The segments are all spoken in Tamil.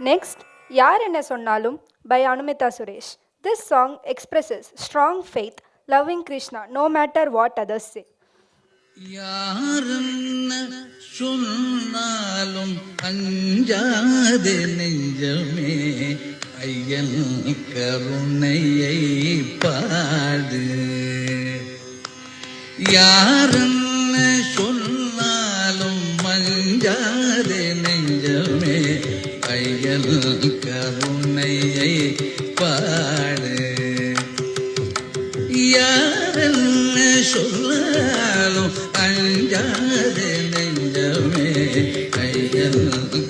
Next, யார் என்ன சொன்னாலும் by Anumita Suresh. This song expresses strong faith, loving Krishna no matter what others say. யாரென்ன சொன்னாலும் அஞ்சாதே நெஞ்சமே, ஐயன் கருணையை பாடு. யாரென்ன சொன்னாலும் அஞ்சாதே நெஞ்சமே, ஐயன் கருணையை பாடு. யாரென்ன சொன்னாலும் அஞ்சாதே நெஞ்சமே, ஐயன்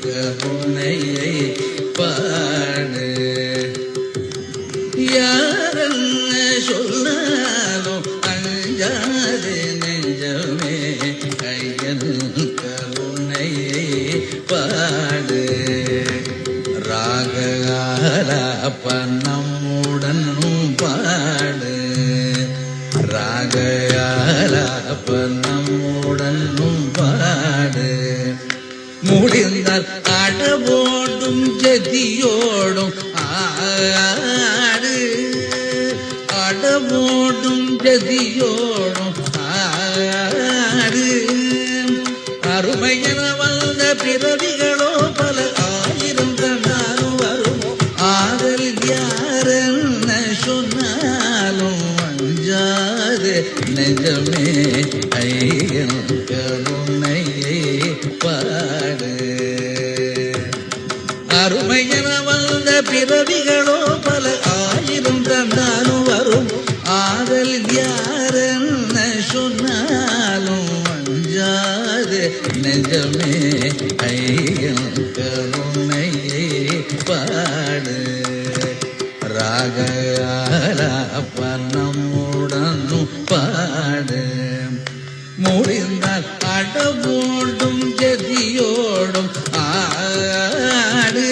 கருணையை பாடு. யாரென்ன சொன்னாலும் அஞ்சாதே நெஞ்சமே, ஐயன் கருணையை பாடு. ராககாலாப நம்முடன் பாடு, ராகயாலாப நம்முடன் பாடு. முடிந்தால் அடவோடும் ஜதியோடும் ஆடு, அடவோடும் ஜதியோடும் ஆடு. அருமையென வந்த பிறவிகளோ பல ஆயிரம் கண்டாலும் வருமோ, ஆதல் யாரென்ன சொன்னாலும் அஞ்சாதே நெஞ்சமே, ஐயன் கருணையை பாடு. அருமையென வந்த பிறவிகளோ பல ஆயிரம் கண்டாலும் வரும், ஆதல் யாரென்ன சொன்னாலும் அஞ்சாதே நெஞ்சமே, ஐயன் கருணையை பாடு. ராகயாலாப நம்முடன் பாடு. முடிந்தால் அடவோடும் ஜதியோடும் ஆடு.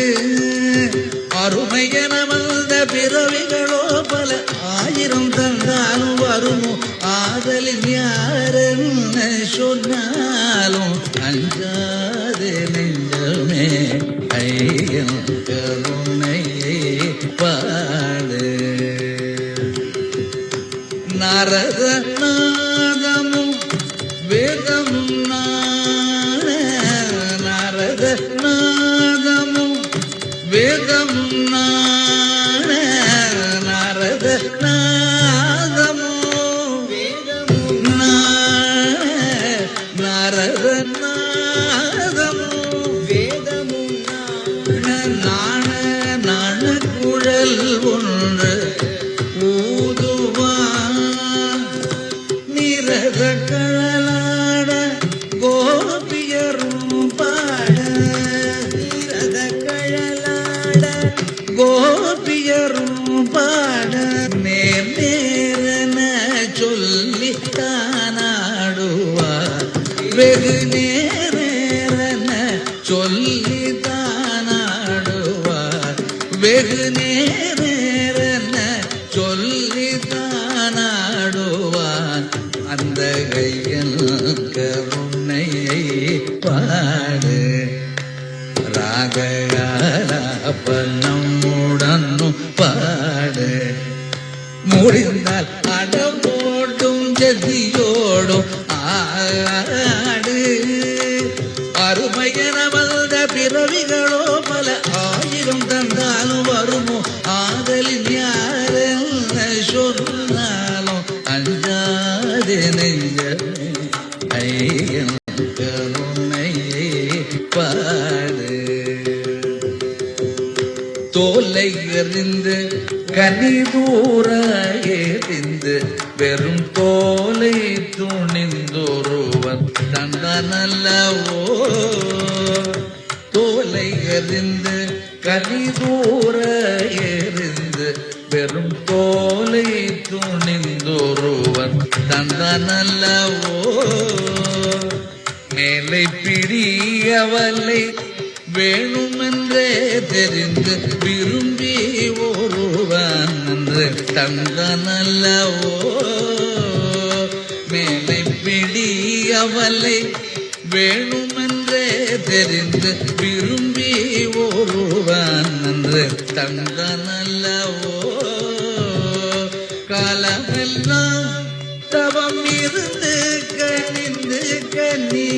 அருமையென வந்த பிறவிகளோ பல ஆயிரம் தந்தாலும் வருமோ, ஆதலின் யாரென்ன சொன்னாலும் அஞ்சாதே நெஞ்சமே, ஐயன் கருணையை பாடு. நாரத நாதமும் வேதமும் நான, நாரத நாதமும் வேதமும் நான, நாரத நாதமும் வேதமும் நான, நாரத நாதமும் வேதமும் நான. நாண குழல் ஒன்று ஊதுவான், நிரத கழலாட கோபியரும் பாட, நிரத கழலாட கோபியரும் பாட. நேர் நேரன சொல்லி தானாடுவார், வெகு நேரன சொல்லி தானாடுவார், வெகு நேரன சொல்லி தானாடுவான். அந்த கையன் கருணையை பாடு. ராகயாலாப நம்முடன் பாடு. முடிந்தால் அடவோடும் ஜதியோடும் ஆடு. அருமையென வந்த பிறவிகளோ பல ஆயிரம் தந்தாலும் வருமோ, ஆதலின் யாரென்ன சொன்னாலும் அஞ்சாதே நெஞ்சமே, ஐயன் கருணையை பாடு. தோலை எறிந்து கனிதூர எறிந்து வெறும் தோலை துணிந்தொருவன் தந்தனல்லவோ. தோலை எறிந்து கனிதூர எறிந்து வெறும் தோலை துணிந்தொருவன் தந்தனல்லவோ. மேலை பிடியவலை வேணுமென்றே தெரிந்து விரும்பி ஒருவன் என்று தந்தனல்லவோ. மேலை பிடியவலை வேணுமென்றே தெரிந்து விரும்பி ஒருவன் என்று தந்தனல்லவோ காலமெல்லாம் தவம் இருந்து கனிந்து கனி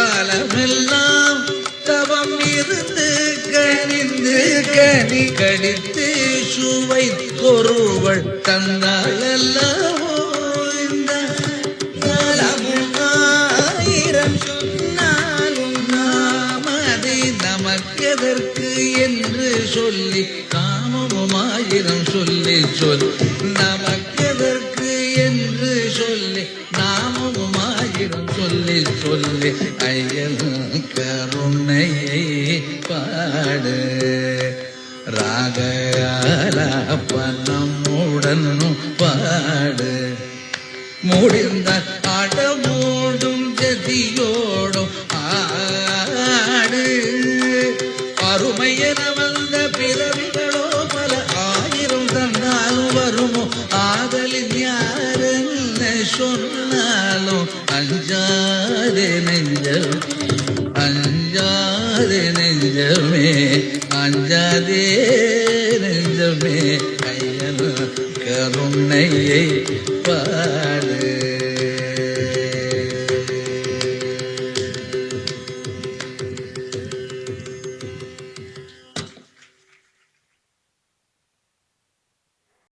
காலமெல்லாம் தவம் இருந்து கனிந்து கனி கடித்து சுவை கொருவள் தந்தாளல்லவோ இந்த காலமும் சொன்னாலும் நாமதை நமக்கெதற்கு என்று சொல்லி காமமும் ஆயிரம் சொல்லி சொல் நமக்கெதற்கு என்று சொல்லி நாமமும் ஆயிரம் சொல்லி சொல்லி ஐயன் கருணையை பாடு ராகலாபனமுடன் பாடு முடிந்த அடமோடும் ஜதியோடும் ஆடு அருமையென வந்த பிறவிகளோ பல ஆயிரம் தந்தாலும் வருமோ ஆதலின் யாரென்ன சொன்னாலும் அஞ்சாதே நெஞ்சம் அஞ்சாதே நெஞ்சமே அஞ்சாதே நெஞ்சமே ஐயன் கருணையை பாடு